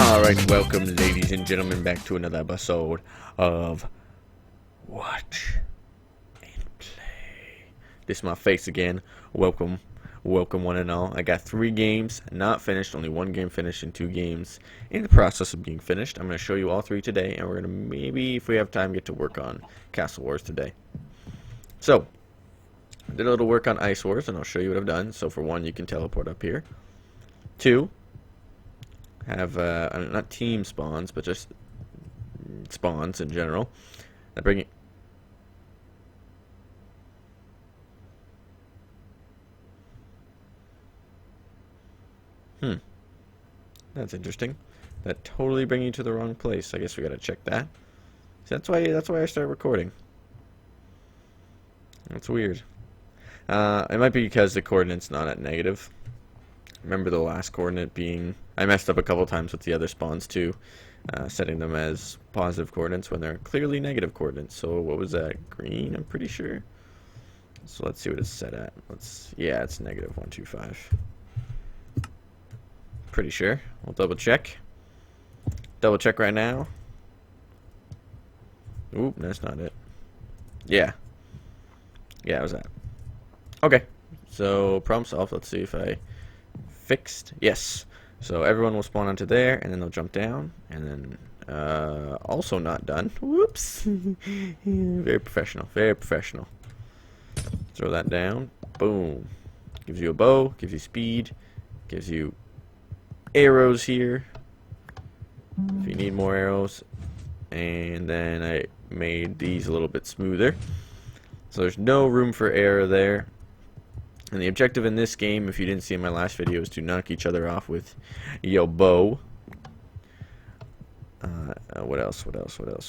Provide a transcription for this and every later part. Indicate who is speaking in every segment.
Speaker 1: Alright, welcome ladies and gentlemen back to another episode of Watch and Play. This is my face again. Welcome one and all. I got 3 games not finished, only 1 game finished and 2 games in the process of being finished. I'm going to show you all 3 today, and we're going to maybe, if we have time, get to work on Castle Wars today. So, I did a little work on Ice Wars, and I'll show you what I've done. So for 1, you can teleport up here. 2, have not team spawns, but just spawns in general. I bring it. That's interesting. That totally bring you to the wrong place. I guess we gotta check that. So that's why I start recording. That's weird. It might be because the coordinate's not at negative. Remember the last coordinate being... I messed up a couple times with the other spawns too, setting them as positive coordinates when they're clearly negative coordinates. So what was that? Green, I'm pretty sure. So let's see what it's set at. Yeah, it's negative 125. Pretty sure. We'll double check. Double check right now. Oop, that's not it. Yeah. Yeah, it was that. Okay. So problem solved. Let's see if I fixed. Yes. So everyone will spawn onto there, and then they'll jump down, and then also not done. Whoops. Very professional. Very professional. Throw that down. Boom. Gives you a bow. Gives you speed. Gives you arrows here if you need more arrows. And then I made these a little bit smoother. So there's no room for error there. And the objective in this game, if you didn't see in my last video, is to knock each other off with your bow. What else? In the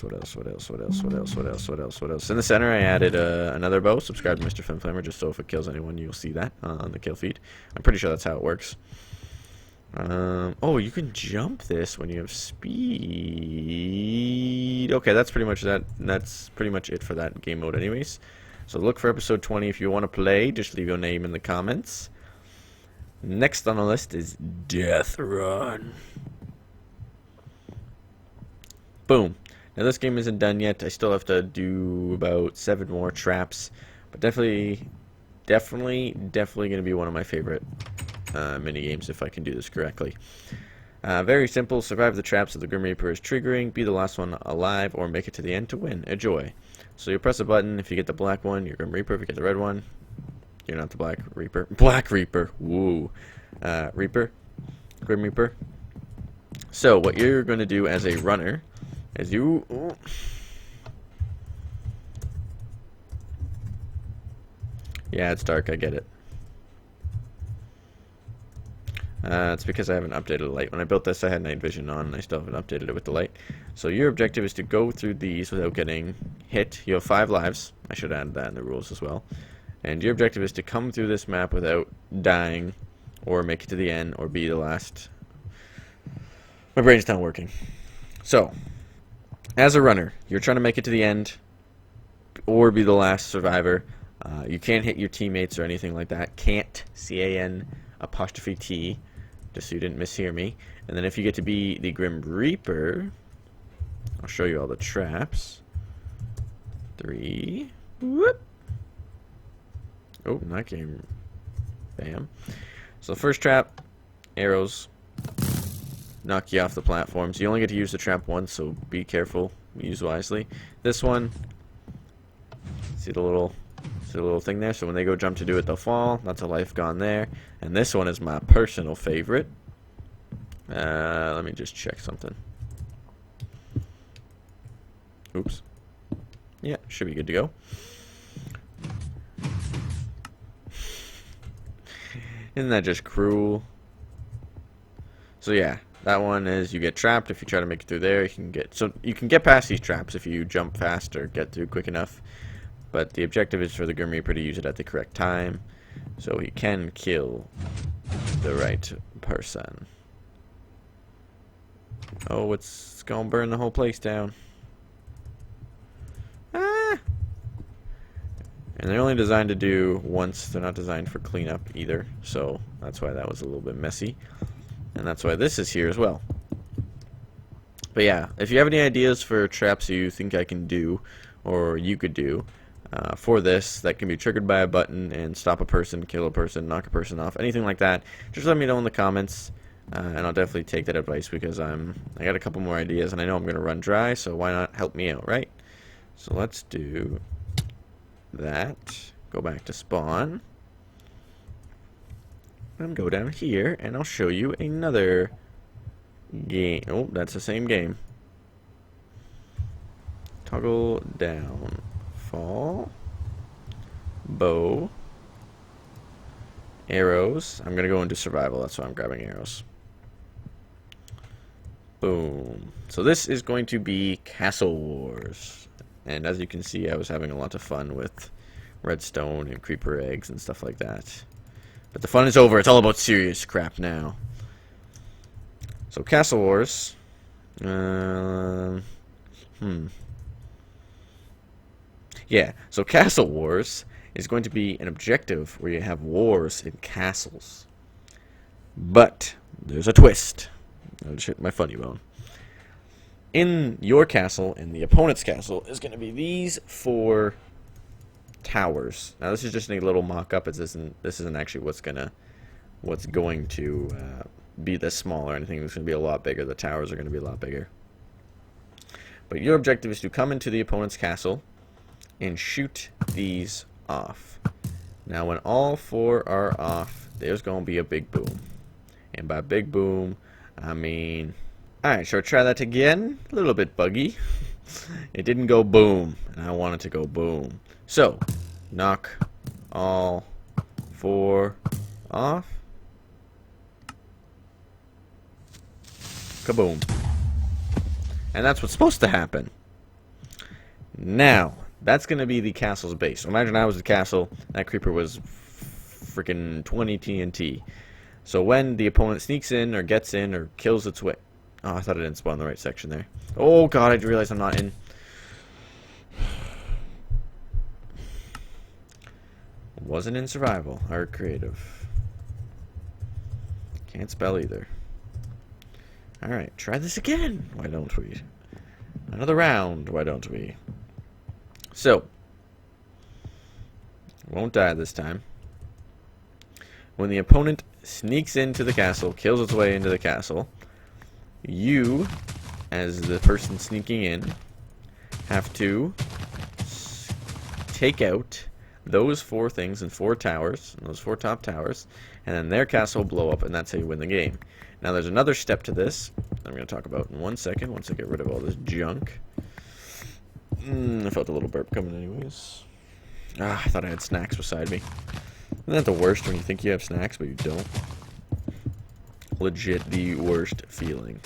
Speaker 1: center, I added another bow. Subscribe to Mr. Flamer, just so if it kills anyone, you'll see that on the kill feed. I'm pretty sure that's how it works. Oh, you can jump this when you have speed. Okay, that's pretty much that. That's pretty much it for that game mode anyways. So look for episode 20 if you want to play. Just leave your name in the comments. Next on the list is Death Run. Boom. Now this game isn't done yet. I still have to do about 7 more traps. But definitely going to be one of my favorite mini games if I can do this correctly. Very simple. Survive the traps that the Grim Reaper is triggering. Be the last one alive or make it to the end to win. Enjoy. So you press a button. If you get the black one, you're Grim Reaper. If you get the red one, you're not the Black Reaper. Black Reaper. Woo. Reaper. Grim Reaper. So what you're going to do as a runner is you... Yeah, it's dark. I get it. It's because I haven't updated the light. When I built this, I had night vision on, and I still haven't updated it with the light. So your objective is to go through these without getting hit. You have 5 lives. I should add that in the rules as well. And your objective is to come through this map without dying, or make it to the end, or be the last. My brain's not working. So, as a runner, you're trying to make it to the end, or be the last survivor. You can't hit your teammates or anything like that. Can't. C-A-N''T. Just so you didn't mishear me. And then if you get to be the Grim Reaper, I'll show you all the traps. 3. Whoop. Oh, not game. Bam. So the first trap, arrows, knock you off the platforms. You only get to use the trap once, so be careful. Use wisely. This one, see the little thing there? So when they go jump to do it, they'll fall. That's a life gone there. And this one is my personal favorite. Let me just check something. Oops. Yeah, should be good to go. Isn't that just cruel? So yeah, That one is you get trapped if you try to make it through there. You can get past these traps if you jump fast or get through quick enough. But the objective is for the Grim Reaper to use it at the correct time, so he can kill the right person. Oh, it's gonna burn the whole place down. Ah! And they're only designed to do once. They're not designed for cleanup either, so that's why that was a little bit messy. And that's why this is here as well. But yeah, if you have any ideas for traps you think I can do, or you could do, for this, that can be triggered by a button and stop a person, kill a person, knock a person off, anything like that, just let me know in the comments, and I'll definitely take that advice, because I got a couple more ideas, and I know I'm going to run dry, so why not help me out, right? So let's do that. Go back to spawn. And go down here, and I'll show you another game. Oh, that's the same game. Toggle down. Fall. Bow. Arrows. I'm going to go into survival. That's why I'm grabbing arrows. Boom. So this is going to be Castle Wars. And as you can see, I was having a lot of fun with redstone and creeper eggs and stuff like that. But the fun is over. It's all about serious crap now. So Castle Wars. Yeah. So Castle Wars is going to be an objective where you have wars in castles. But there's a twist. I just hit my funny bone. In your castle, in the opponent's castle, is going to be these 4 towers. Now this is just a little mock-up. This isn't actually what's going to be this small or anything. It's going to be a lot bigger. The towers are going to be a lot bigger. But your objective is to come into the opponent's castle and shoot these off. Now when all 4 are off, there's going to be a big boom. And by big boom, I mean... Alright, shall I try that again? A little bit buggy. It didn't go boom, and I want it to go boom. So, knock all 4 off. Kaboom. And that's what's supposed to happen. Now, that's going to be the castle's base. So imagine I was the castle, that creeper was freaking 20 TNT. So when the opponent sneaks in, or gets in, or kills its way... Oh, I thought I didn't spawn in the right section there. Oh god, I realized I'm not in. Wasn't in survival, or creative. Can't spell either. Alright, try this again. Why don't we? Another round, why don't we? So, won't die this time. When the opponent sneaks into the castle, kills its way into the castle, you, as the person sneaking in, have to take out those 4 things and 4 towers, those 4 top towers, and then their castle will blow up, and that's how you win the game. Now there's another step to this I'm going to talk about in 1 second, once I get rid of all this junk. I felt a little burp coming anyways. I thought I had snacks beside me. Isn't that the worst when you think you have snacks but you don't? Legit the worst feeling.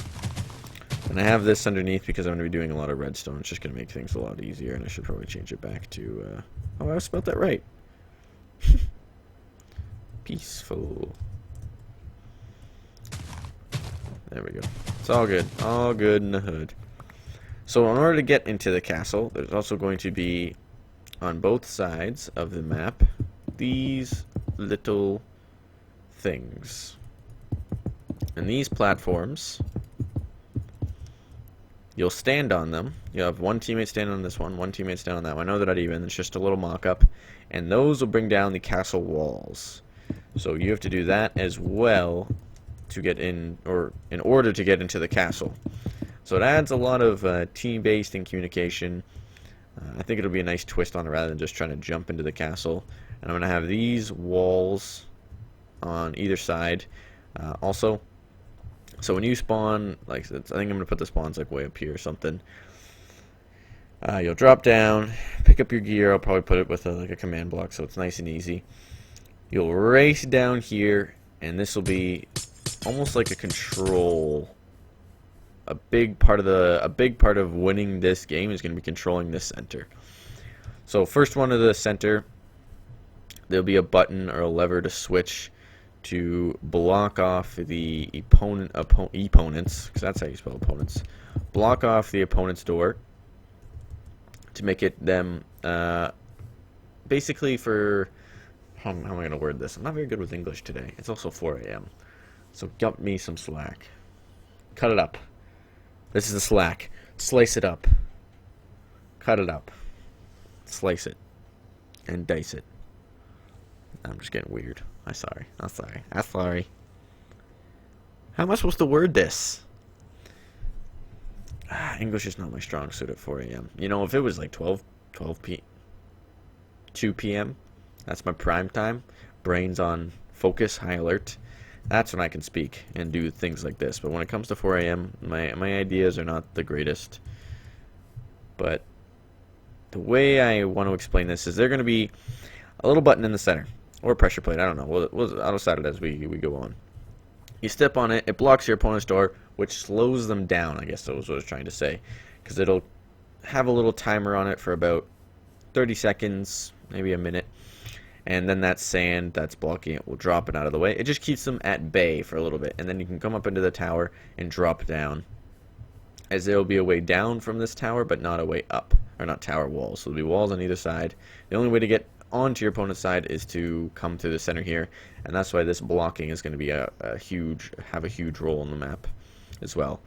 Speaker 1: And I have this underneath because I'm going to be doing a lot of redstone. It's just going to make things a lot easier, and I should probably change it back to... Oh, I spelled that right. Peaceful. There we go. It's all good. All good in the hood. So in order to get into the castle, there's also going to be, on both sides of the map, these little things. And these platforms, you'll stand on them. You'll have 1 teammate stand on this one teammate stand on that one. I know they're not even. It's just a little mock-up. And those will bring down the castle walls. So you have to do that as well to get in, or in order to get into the castle. So it adds a lot of team-based and communication. I think it'll be a nice twist on it rather than just trying to jump into the castle. And I'm going to have these walls on either side. Also, so when you spawn, like I think I'm going to put the spawns like way up here or something. You'll drop down, pick up your gear. I'll probably put it with like a command block so it's nice and easy. You'll race down here, and this will be almost like a control a big part of winning this game is going to be controlling this center. So first one to the center, there'll be a button or a lever to switch to block off the opponents, because that's how you spell opponents. Block off the opponent's door to make it them basically for how am I going to word this? I'm not very good with English today. It's also 4 a.m. So gut me some slack. Cut it up. This is the slack. Slice it up. Cut it up. Slice it. And dice it. I'm just getting weird. I'm sorry. How am I supposed to word this? English is not my strong suit at 4 a.m. You know, if it was like 2 p.m., that's my prime time. Brain's on focus, high alert. That's when I can speak and do things like this. But when it comes to 4 a.m., my ideas are not the greatest. But the way I want to explain this is there's going to be a little button in the center. Or pressure plate, I don't know. I'll decide it as we go on. You step on it, it blocks your opponent's door, which slows them down, I guess that was what I was trying to say. Because it'll have a little timer on it for about 30 seconds, maybe a minute. And then that sand that's blocking it will drop it out of the way. It just keeps them at bay for a little bit. And then you can come up into the tower and drop down. As there will be a way down from this tower, but not a way up. Or not tower walls. So there'll be walls on either side. The only way to get onto your opponent's side is to come through the center here, and that's why this blocking is going to be have a huge role in the map as well.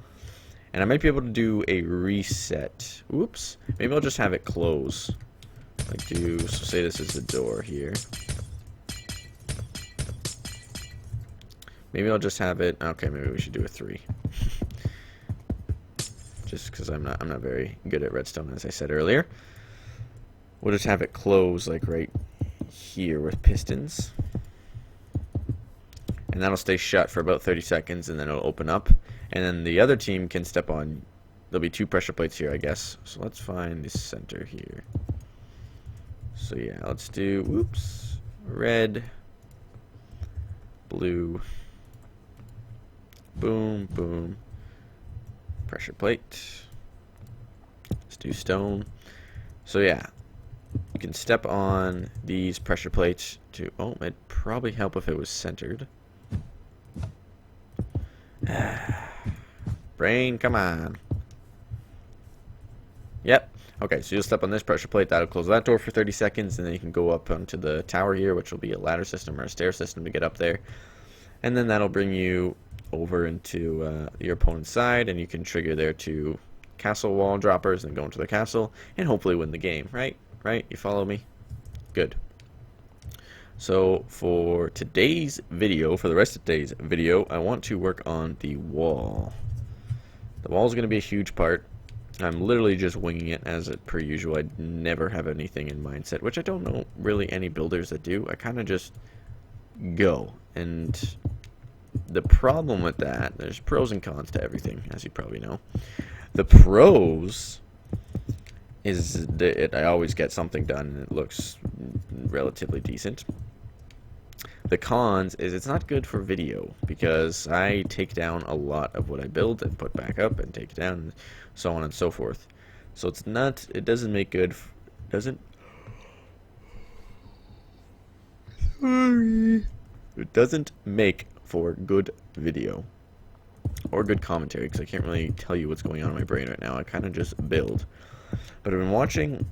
Speaker 1: And I might be able to do a reset. Oops, maybe I'll just have it close. Like so say this is the door here. Maybe I'll just have it. Okay, maybe we should do a 3. Just because I'm not very good at redstone, as I said earlier. We'll just have it close like right here with pistons. And that'll stay shut for about 30 seconds and then it'll open up. And then the other team can step on. There'll be 2 pressure plates here, I guess. So let's find the center here. So yeah, let's do, red, blue, boom, boom, pressure plate. Let's do stone. So yeah. You can step on these pressure plates to... Oh, it'd probably help if it was centered. Brain, come on. Yep. Okay, so you'll step on this pressure plate. That'll close that door for 30 seconds, and then you can go up onto the tower here, which will be a ladder system or a stair system to get up there. And then that'll bring you over into your opponent's side, and you can trigger their 2 castle wall droppers and go into the castle, and hopefully win the game, right? Right? You follow me? Good. So for today's video, for the rest of today's video, I want to work on the wall. The wall is going to be a huge part. I'm literally just winging it as per usual. I never have anything in mindset, which I don't know really any builders that do. I kind of just go. And the problem with that, there's pros and cons to everything, as you probably know. The pros is that I always get something done and it looks relatively decent. The cons is it's not good for video because I take down a lot of what I build and put back up and take it down and so on and so forth. So it doesn't make good, it doesn't make for good video or good commentary because I can't really tell you what's going on in my brain right now. I kind of just build. But I've been watching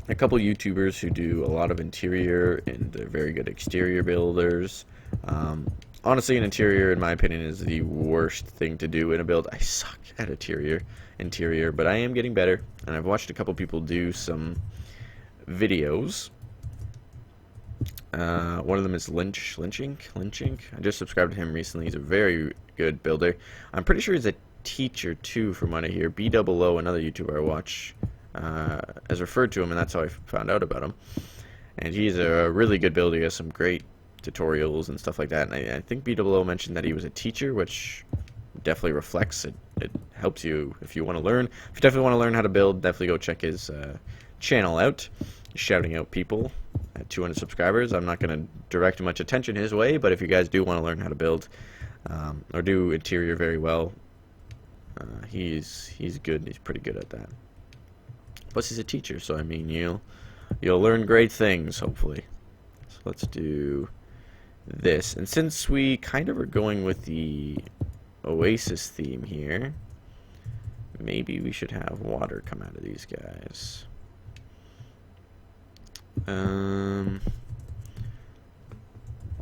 Speaker 1: a couple YouTubers who do a lot of interior and they're very good exterior builders. Honestly, an interior, in my opinion, is the worst thing to do in a build. I suck at interior, but I am getting better. And I've watched a couple people do some videos. One of them is Lynchink. I just subscribed to him recently. He's a very good builder. I'm pretty sure he's a teacher too, from what I hear. B00, another YouTuber I watch, has referred to him, and that's how I found out about him. And he's a really good builder. He has some great tutorials and stuff like that. And I think B00 mentioned that he was a teacher, which definitely reflects it. It helps you if you want to learn. If you definitely want to learn how to build, definitely go check his channel out. He's shouting out people at 200 subscribers. I'm not going to direct much attention his way, but if you guys do want to learn how to build or do interior very well, He's good. He's pretty good at that. Plus, he's a teacher, so I mean, you'll learn great things, hopefully. So let's do this. And since we kind of are going with the Oasis theme here, maybe we should have water come out of these guys.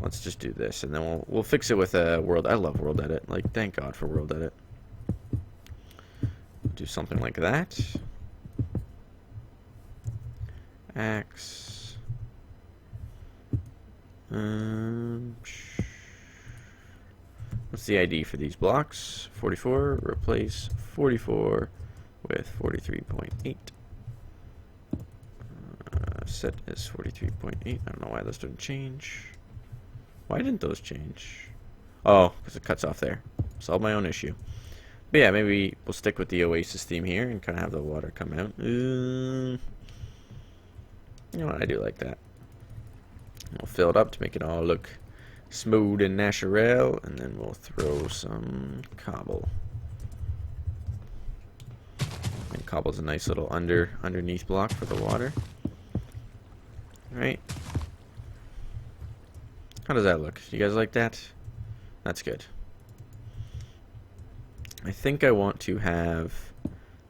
Speaker 1: Let's just do this, and then we'll fix it with a world. I love world edit. Like, thank God for world edit. Do something like that. X. What's the ID for these blocks? 44. Replace 44 with 43.8. Set is 43.8. I don't know why those didn't change. Why didn't those change? Oh, because it cuts off there. Solve my own issue. But yeah, maybe we'll stick with the Oasis theme here and kind of have the water come out. You know what? I do like that. We'll fill it up to make it all look smooth and natural, and then we'll throw some cobble. And cobble's a nice little underneath block for the water. Right? How does that look? You guys like that? That's good. I think I want to have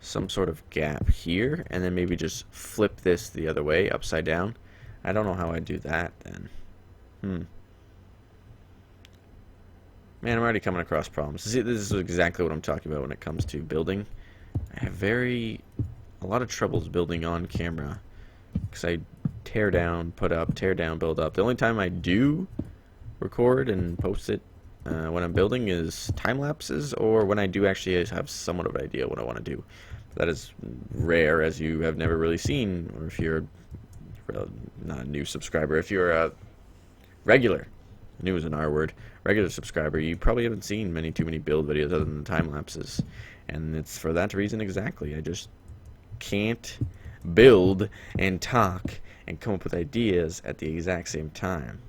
Speaker 1: some sort of gap here, and then maybe just flip this the other way, upside down. I don't know how I do that then. Man, I'm already coming across problems. See, this is exactly what I'm talking about when it comes to building. I have a lot of troubles building on camera, because I tear down, put up, tear down, build up. The only time I do record and post it when I'm building is time lapses, or when I do actually have somewhat of an idea what I want to do. That is rare, as you have never really seen, or if you're not a new subscriber, if you're a regular, new is an R word, regular subscriber, you probably haven't seen too many build videos other than the time lapses, and it's for that reason exactly. I just can't build and talk and come up with ideas at the exact same time.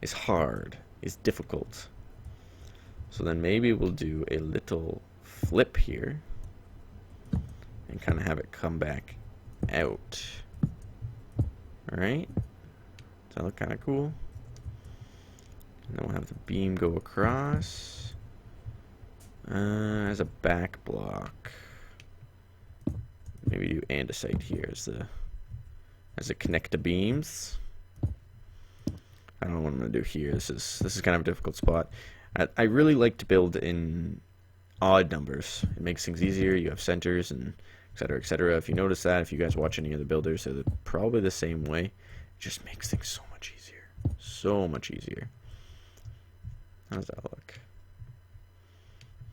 Speaker 1: It's hard. It's difficult. So then maybe we'll do a little flip here and kind of have it come back out. Alright? Does that look kind of cool? And then we'll have the beam go across as a back block. Maybe do andesite here as a connect the beams. I don't know what I'm gonna do here. This is kind of a difficult spot. I really like to build in odd numbers. It makes things easier. You have centers and etc. etc. If you notice that, if you guys watch any other builders, they're probably the same way. It just makes things so much easier. So much easier. How does that look?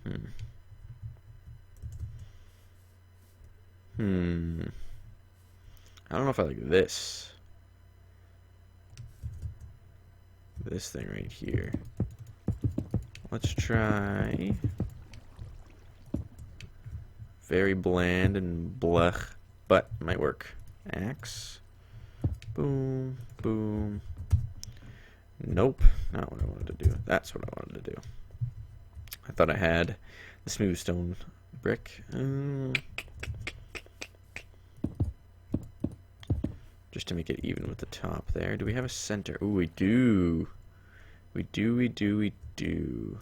Speaker 1: I don't know if I like this. This thing right here. Let's try very bland and blech, but it might work. Axe. Boom, boom. Nope, not what I wanted to do. That's what I wanted to do. I thought I had the smooth stone brick. Just to make it even with the top there. Do we have a center? Ooh, we do. We do.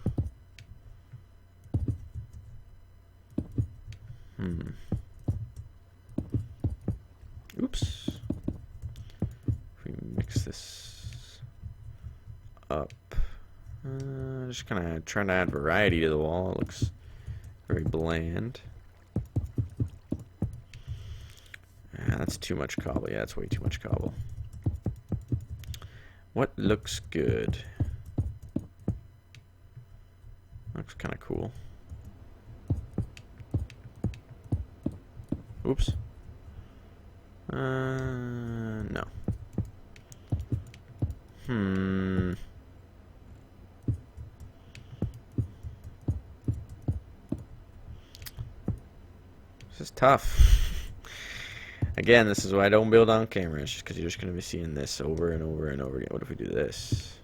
Speaker 1: Oops. If we mix this up. Just kind of trying to add variety to the wall. It looks very bland. That's too much cobble. Yeah, that's way too much cobble. What looks good? Looks kind of cool. Oops. No. This is tough. Again, this is why I don't build on camera. It's just because you're just going to be seeing this over and over and over again. What if we do this?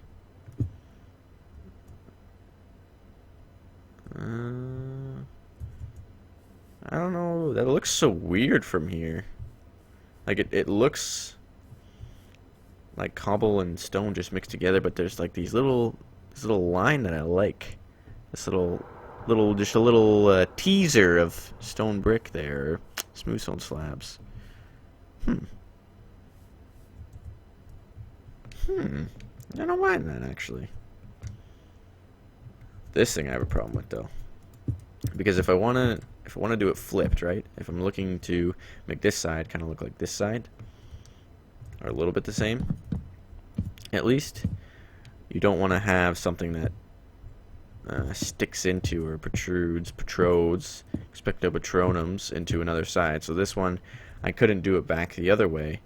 Speaker 1: I don't know. That looks so weird from here. Like it looks like cobble and stone just mixed together, but there's like this little line that I like. This just a little teaser of stone brick there, smooth stone slabs. Hmm. I don't mind that actually. This thing I have a problem with though, because if I wanna do it flipped, right? If I'm looking to make this side kind of look like this side, or a little bit the same, at least, you don't want to have something that sticks into or protrudes, expecto patronums into another side. So this one, I couldn't do it back the other way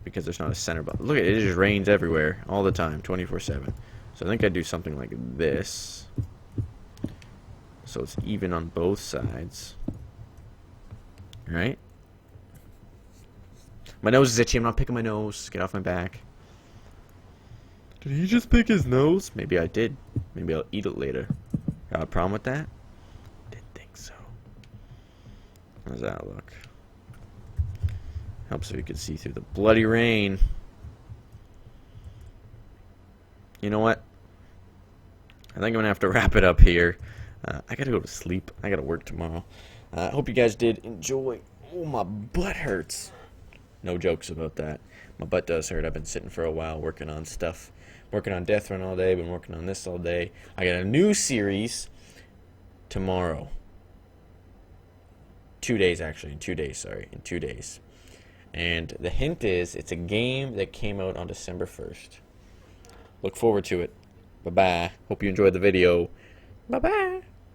Speaker 1: because there's not a center button. Look, it just rains everywhere all the time, 24/7. So I think I'd do something like this, so it's even on both sides. Right? My nose is itchy. I'm not picking my nose. Get off my back. Did he just pick his nose? Maybe I did. Maybe I'll eat it later. Got a problem with that? Didn't think so. How does that look? Helps if you can see through the bloody rain. You know what? I think I'm gonna have to wrap it up here. I gotta go to sleep. I gotta work tomorrow. I hope you guys did enjoy. Oh, my butt hurts. No jokes about that. My butt does hurt. I've been sitting for a while working on stuff. Working on Death Run all day. Been working on this all day. I got a new series tomorrow. 2 days, actually. In 2 days, sorry. In 2 days. And the hint is, it's a game that came out on December 1st. Look forward to it. Bye-bye. Hope you enjoyed the video. Bye-bye.